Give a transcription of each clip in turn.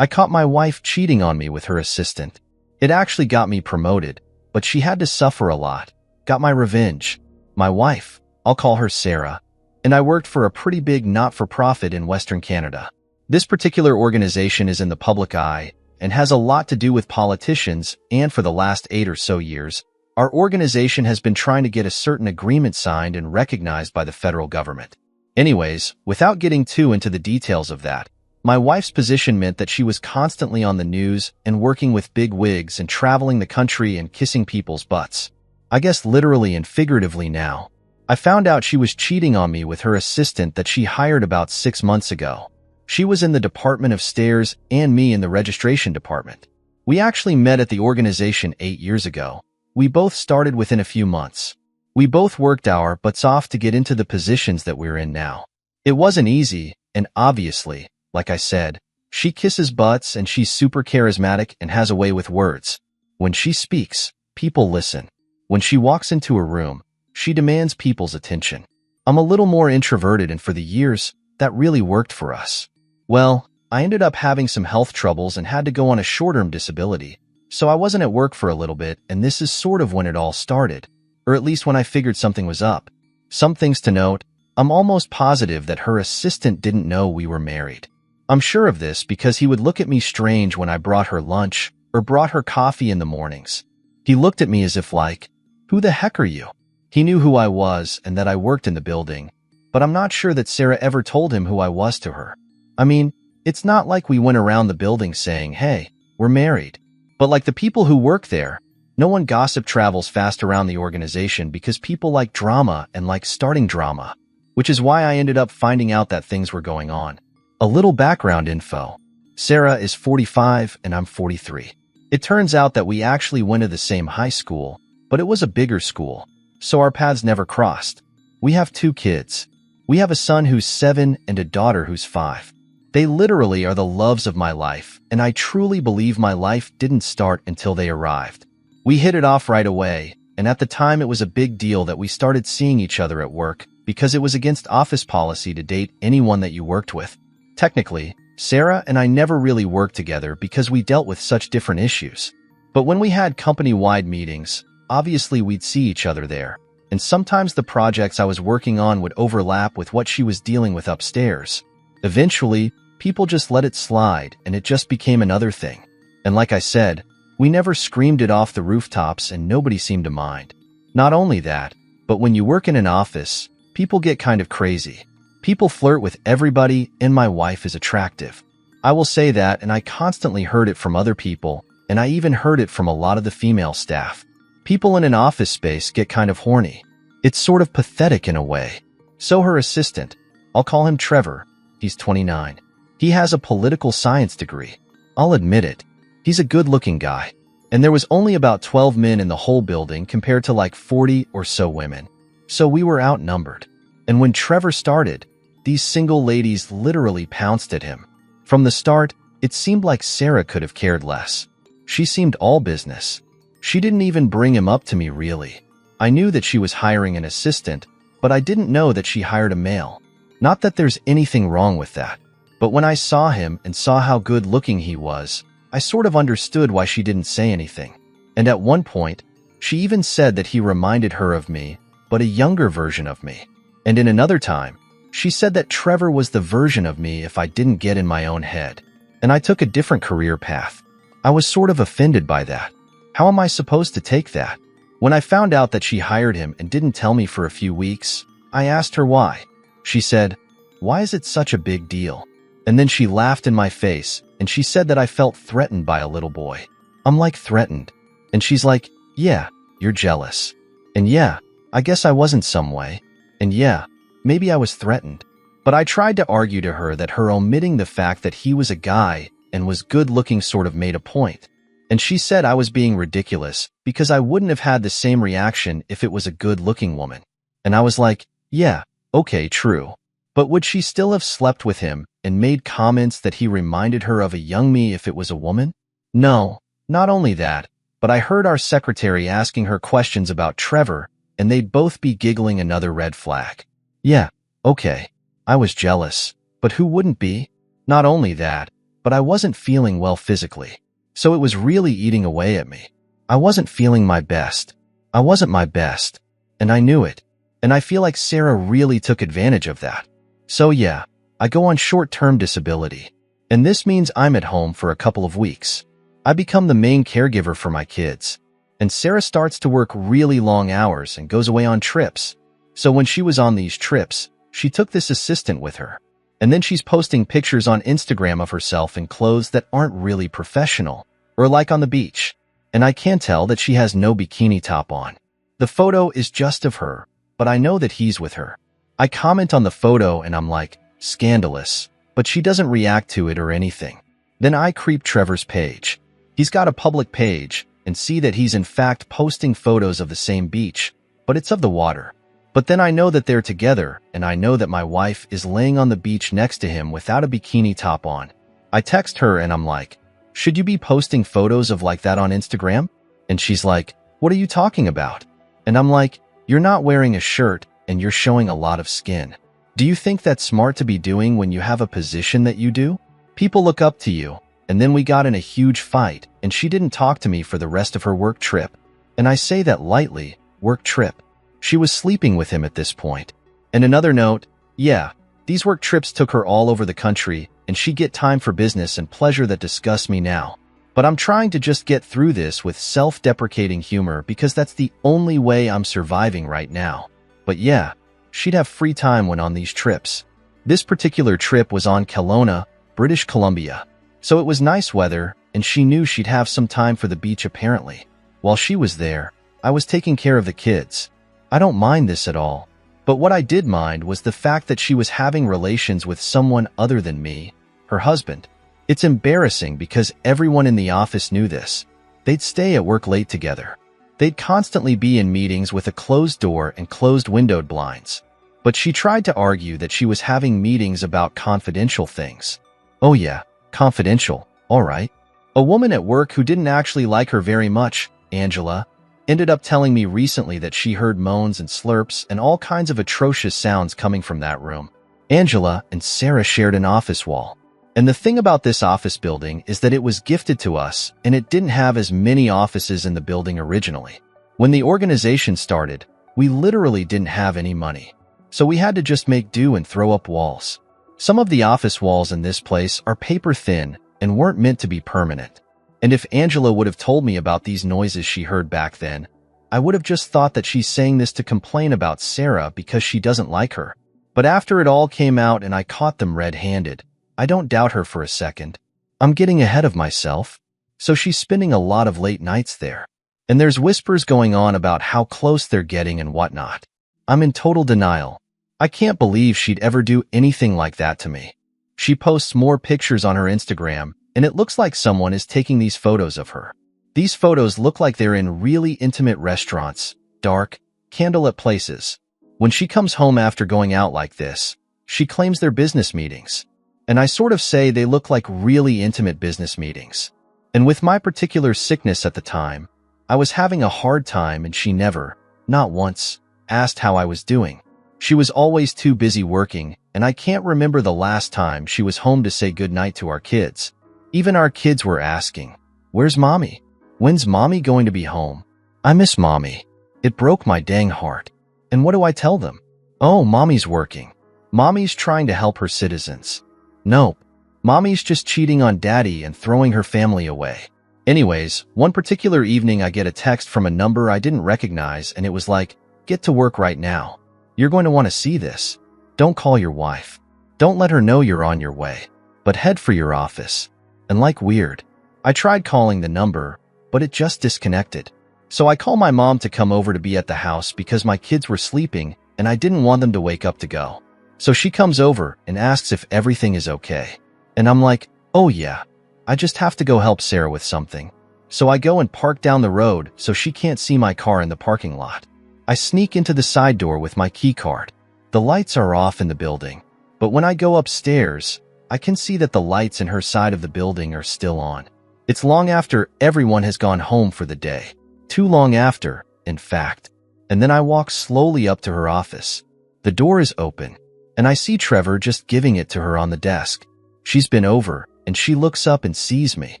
I caught my wife cheating on me with her assistant. It actually got me promoted, but she had to suffer a lot. Got my revenge. My wife, I'll call her Sarah, and I worked for a pretty big not-for-profit in Western Canada. This particular organization is in the public eye and has a lot to do with politicians, and for the last 8 or so years, our organization has been trying to get a certain agreement signed and recognized by the federal government. Anyways, without getting too into the details of that, my wife's position meant that she was constantly on the news and working with big wigs and traveling the country and kissing people's butts. I guess literally and figuratively now. I found out she was cheating on me with her assistant that she hired about 6 months ago. She was in the Department of Stairs and me in the registration department. We actually met at the organization 8 years ago. We both started within a few months. We both worked our butts off to get into the positions that we're in now. It wasn't easy, and obviously, like I said, she kisses butts and she's super charismatic and has a way with words. When she speaks, people listen. When she walks into a room, she demands people's attention. I'm a little more introverted, and for the years, that really worked for us. Well, I ended up having some health troubles and had to go on a short-term disability, so I wasn't at work for a little bit, and this is sort of when it all started, or at least when I figured something was up. Some things to note: I'm almost positive that her assistant didn't know we were married. I'm sure of this because he would look at me strange when I brought her lunch or brought her coffee in the mornings. He looked at me as if like, "Who the heck are you?" He knew who I was and that I worked in the building, but I'm not sure that Sarah ever told him who I was to her. I mean, it's not like we went around the building saying, "Hey, we're married." But like the people who work there, no one gossip travels fast around the organization because people like drama and like starting drama, which is why I ended up finding out that things were going on. A little background info. Sarah is 45 and I'm 43. It turns out that we actually went to the same high school, but it was a bigger school, so our paths never crossed. We have 2 kids. We have a son who's 7 and a daughter who's 5. They literally are the loves of my life, and I truly believe my life didn't start until they arrived. We hit it off right away, and at the time it was a big deal that we started seeing each other at work because it was against office policy to date anyone that you worked with. Technically, Sarah and I never really worked together because we dealt with such different issues. But when we had company-wide meetings, obviously we'd see each other there, and sometimes the projects I was working on would overlap with what she was dealing with upstairs. Eventually, people just let it slide, and it just became another thing. And like I said, we never screamed it off the rooftops and nobody seemed to mind. Not only that, but when you work in an office, people get kind of crazy. People flirt with everybody, and my wife is attractive. I will say that, and I constantly heard it from other people, and I even heard it from a lot of the female staff. People in an office space get kind of horny. It's sort of pathetic in a way. So her assistant, I'll call him Trevor, he's 29. He has a political science degree. I'll admit it. He's a good-looking guy. And there was only about 12 men in the whole building compared to like 40 or so women. So we were outnumbered. And when Trevor started, these single ladies literally pounced at him. From the start, it seemed like Sarah could have cared less. She seemed all business. She didn't even bring him up to me, really. I knew that she was hiring an assistant, but I didn't know that she hired a male. Not that there's anything wrong with that. But when I saw him and saw how good-looking he was, I sort of understood why she didn't say anything. And at one point, she even said that he reminded her of me, but a younger version of me. And in another time, she said that Trevor was the version of me if I didn't get in my own head. And I took a different career path. I was sort of offended by that. How am I supposed to take that? When I found out that she hired him and didn't tell me for a few weeks, I asked her why. She said, "Why is it such a big deal?" And then she laughed in my face, and she said that I felt threatened by a little boy. I'm like, threatened? And she's like, "Yeah, you're jealous." And yeah, I guess I was in some way. And yeah, maybe I was threatened. But I tried to argue to her that her omitting the fact that he was a guy and was good-looking sort of made a point. And she said I was being ridiculous because I wouldn't have had the same reaction if it was a good-looking woman. And I was like, yeah, okay, true. But would she still have slept with him and made comments that he reminded her of a young me if it was a woman? No, not only that, but I heard our secretary asking her questions about Trevor, and they'd both be giggling, another red flag. Yeah, okay, I was jealous, but who wouldn't be? Not only that, but I wasn't feeling well physically. So it was really eating away at me. I wasn't feeling my best. I wasn't my best. And I knew it. And I feel like Sarah really took advantage of that. So yeah, I go on short-term disability. And this means I'm at home for a couple of weeks. I become the main caregiver for my kids. And Sarah starts to work really long hours and goes away on trips. So when she was on these trips, she took this assistant with her. And then she's posting pictures on Instagram of herself in clothes that aren't really professional, or like on the beach. And I can tell that she has no bikini top on. The photo is just of her, but I know that he's with her. I comment on the photo and I'm like, scandalous, but she doesn't react to it or anything. Then I creep Trevor's page. He's got a public page and see that he's in fact posting photos of the same beach, but it's of the water. But then I know that they're together, and I know that my wife is laying on the beach next to him without a bikini top on. I text her and I'm like, should you be posting photos of like that on Instagram? And she's like, what are you talking about? And I'm like, you're not wearing a shirt and you're showing a lot of skin. Do you think that's smart to be doing when you have a position that you do? People look up to you. And then we got in a huge fight and she didn't talk to me for the rest of her work trip. And I say that lightly, work trip. She was sleeping with him at this point. And another note, yeah, these work trips took her all over the country and she get time for business and pleasure that disgust me now. But I'm trying to just get through this with self-deprecating humor because that's the only way I'm surviving right now. But yeah, she'd have free time when on these trips. This particular trip was on Kelowna, British Columbia. So it was nice weather and she knew she'd have some time for the beach apparently. While she was there, I was taking care of the kids. I don't mind this at all. But what I did mind was the fact that she was having relations with someone other than me, her husband. It's embarrassing because everyone in the office knew this. They'd stay at work late together. They'd constantly be in meetings with a closed door and closed windowed blinds. But she tried to argue that she was having meetings about confidential things. Oh yeah, confidential, all right. A woman at work who didn't actually like her very much, Angela, ended up telling me recently that she heard moans and slurps and all kinds of atrocious sounds coming from that room. Angela and Sarah shared an office wall. And the thing about this office building is that it was gifted to us and it didn't have as many offices in the building originally. When the organization started, we literally didn't have any money. So we had to just make do and throw up walls. Some of the office walls in this place are paper thin and weren't meant to be permanent. And if Angela would have told me about these noises she heard back then, I would have just thought that she's saying this to complain about Sarah because she doesn't like her. But after it all came out and I caught them red-handed, I don't doubt her for a second. I'm getting ahead of myself. So she's spending a lot of late nights there. And there's whispers going on about how close they're getting and whatnot. I'm in total denial. I can't believe she'd ever do anything like that to me. She posts more pictures on her Instagram, and it looks like someone is taking these photos of her. These photos look like they're in really intimate restaurants, dark, candlelit places. When she comes home after going out like this, she claims they're business meetings. And I sort of say they look like really intimate business meetings. And with my particular sickness at the time, I was having a hard time and she never, not once, asked how I was doing. She was always too busy working, and I can't remember the last time she was home to say goodnight to our kids. Even our kids were asking, "Where's mommy? When's mommy going to be home? I miss mommy." It broke my dang heart. And what do I tell them? Oh, mommy's working. Mommy's trying to help her citizens. Nope. Mommy's just cheating on daddy and throwing her family away. Anyways, one particular evening I get a text from a number I didn't recognize and it was like, "Get to work right now. You're going to want to see this. Don't call your wife. Don't let her know you're on your way. But head for your office." And like weird, I tried calling the number, but it just disconnected. So I call my mom to come over to be at the house because my kids were sleeping and I didn't want them to wake up to go. So she comes over and asks if everything is okay. And I'm like, oh yeah, I just have to go help Sarah with something. So I go and park down the road so she can't see my car in the parking lot. I sneak into the side door with my key card. The lights are off in the building, but when I go upstairs, I can see that the lights in her side of the building are still on. It's long after everyone has gone home for the day. Too long after, in fact. And then I walk slowly up to her office. The door is open, and I see Trevor just giving it to her on the desk. She's been over, and she looks up and sees me.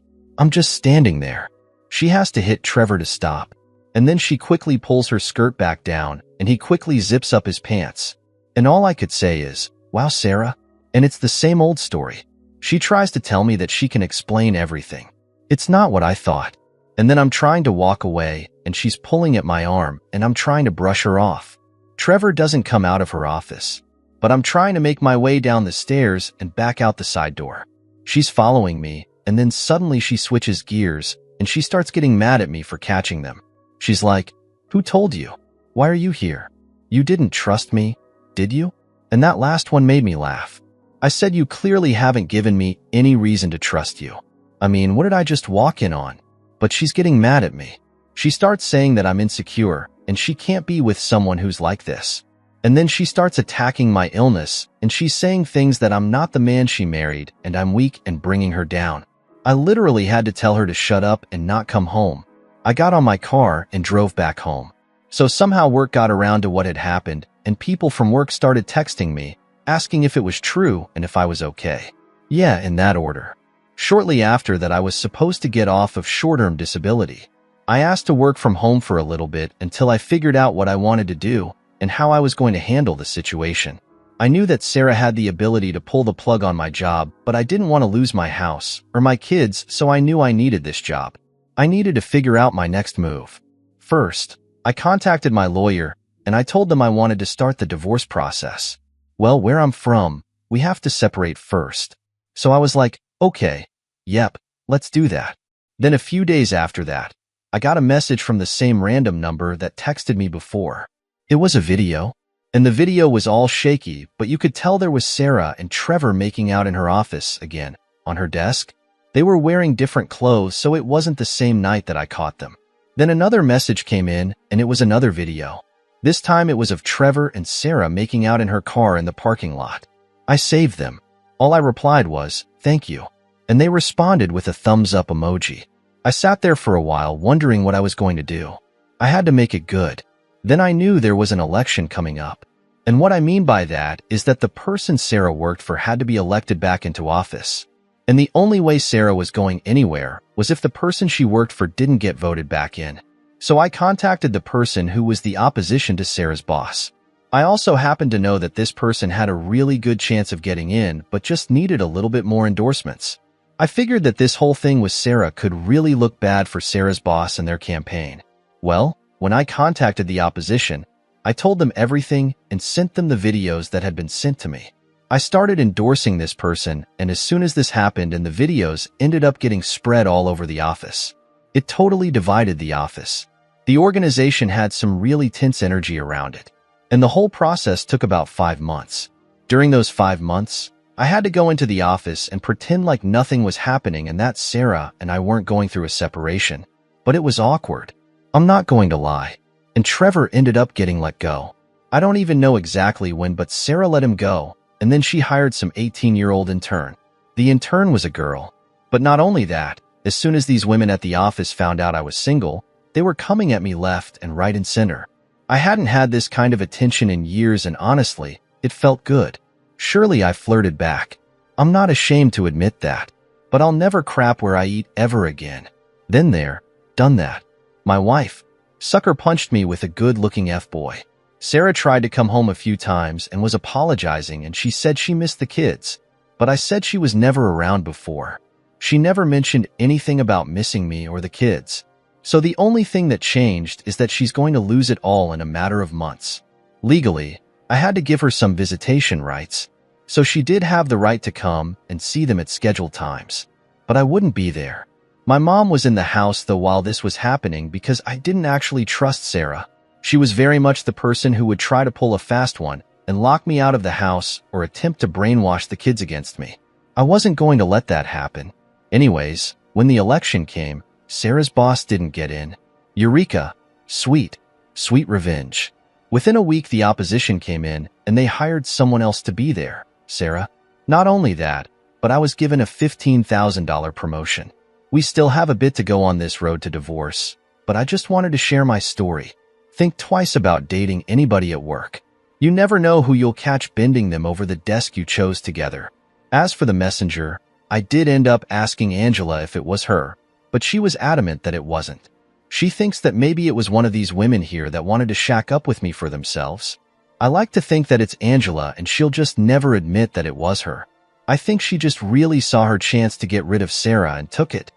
I'm just standing there. She has to hit Trevor to stop, and then she quickly pulls her skirt back down, and he quickly zips up his pants. And all I could say is, "Wow, Sarah." And it's the same old story. She tries to tell me that she can explain everything. It's not what I thought. And then I'm trying to walk away, and she's pulling at my arm, and I'm trying to brush her off. Trevor doesn't come out of her office, but I'm trying to make my way down the stairs and back out the side door. She's following me, and then suddenly she switches gears, and she starts getting mad at me for catching them. She's like, "Who told you? Why are you here? You didn't trust me, did you?" And that last one made me laugh. I said, "You clearly haven't given me any reason to trust you. I mean, what did I just walk in on?" But she's getting mad at me. She starts saying that I'm insecure, and she can't be with someone who's like this. And then she starts attacking my illness, and she's saying things that I'm not the man she married, and I'm weak and bringing her down. I literally had to tell her to shut up and not come home. I got on my car and drove back home. So somehow work got around to what had happened, and people from work started texting me, asking if it was true and if I was okay. Yeah, in that order. Shortly after that, I was supposed to get off of short-term disability. I asked to work from home for a little bit until I figured out what I wanted to do and how I was going to handle the situation. I knew that Sarah had the ability to pull the plug on my job, but I didn't want to lose my house or my kids, so I knew I needed this job. I needed to figure out my next move. First, I contacted my lawyer, and I told them I wanted to start the divorce process. Well, where I'm from, we have to separate first. So I was like, okay, yep, let's do that. Then a few days after that, I got a message from the same random number that texted me before. It was a video, and the video was all shaky, but you could tell there was Sarah and Trevor making out in her office again, on her desk. They were wearing different clothes, so it wasn't the same night that I caught them. Then another message came in, and it was another video. This time it was of Trevor and Sarah making out in her car in the parking lot. I saved them. All I replied was, "Thank you." And they responded with a thumbs up emoji. I sat there for a while wondering what I was going to do. I had to make it good. Then I knew there was an election coming up. And what I mean by that is that the person Sarah worked for had to be elected back into office. And the only way Sarah was going anywhere was if the person she worked for didn't get voted back in. So I contacted the person who was the opposition to Sarah's boss. I also happened to know that this person had a really good chance of getting in, but just needed a little bit more endorsements. I figured that this whole thing with Sarah could really look bad for Sarah's boss and their campaign. Well, when I contacted the opposition, I told them everything and sent them the videos that had been sent to me. I started endorsing this person, and as soon as this happened and the videos ended up getting spread all over the office. It totally divided the office. The organization had some really tense energy around it, and the whole process took about 5 months. During those 5 months, I had to go into the office and pretend like nothing was happening and that Sarah and I weren't going through a separation. But it was awkward. I'm not going to lie. And Trevor ended up getting let go. I don't even know exactly when, but Sarah let him go, and then she hired some 18-year-old intern. The intern was a girl. But not only that, as soon as these women at the office found out I was single, they were coming at me left and right and center. I hadn't had this kind of attention in years, and honestly, it felt good. Surely I flirted back. I'm not ashamed to admit that. But I'll never crap where I eat ever again. Then there, done that. My wife, sucker punched me with a good-looking F-boy. Sarah tried to come home a few times and was apologizing, and she said she missed the kids. But I said she was never around before. She never mentioned anything about missing me or the kids. So the only thing that changed is that she's going to lose it all in a matter of months. Legally, I had to give her some visitation rights, so she did have the right to come and see them at scheduled times. But I wouldn't be there. My mom was in the house though while this was happening because I didn't actually trust Sarah. She was very much the person who would try to pull a fast one and lock me out of the house or attempt to brainwash the kids against me. I wasn't going to let that happen. Anyways, when the election came, Sarah's boss didn't get in. Eureka! Sweet, sweet revenge. Within a week, the opposition came in, and they hired someone else to be there, Sarah. Not only that, but I was given a $15,000 promotion. We still have a bit to go on this road to divorce, but I just wanted to share my story. Think twice about dating anybody at work. You never know who you'll catch bending them over the desk you chose together. As for the messenger, I did end up asking Angela if it was her, but she was adamant that it wasn't. She thinks that maybe it was one of these women here that wanted to shack up with me for themselves. I like to think that it's Angela and she'll just never admit that it was her. I think she just really saw her chance to get rid of Sarah and took it.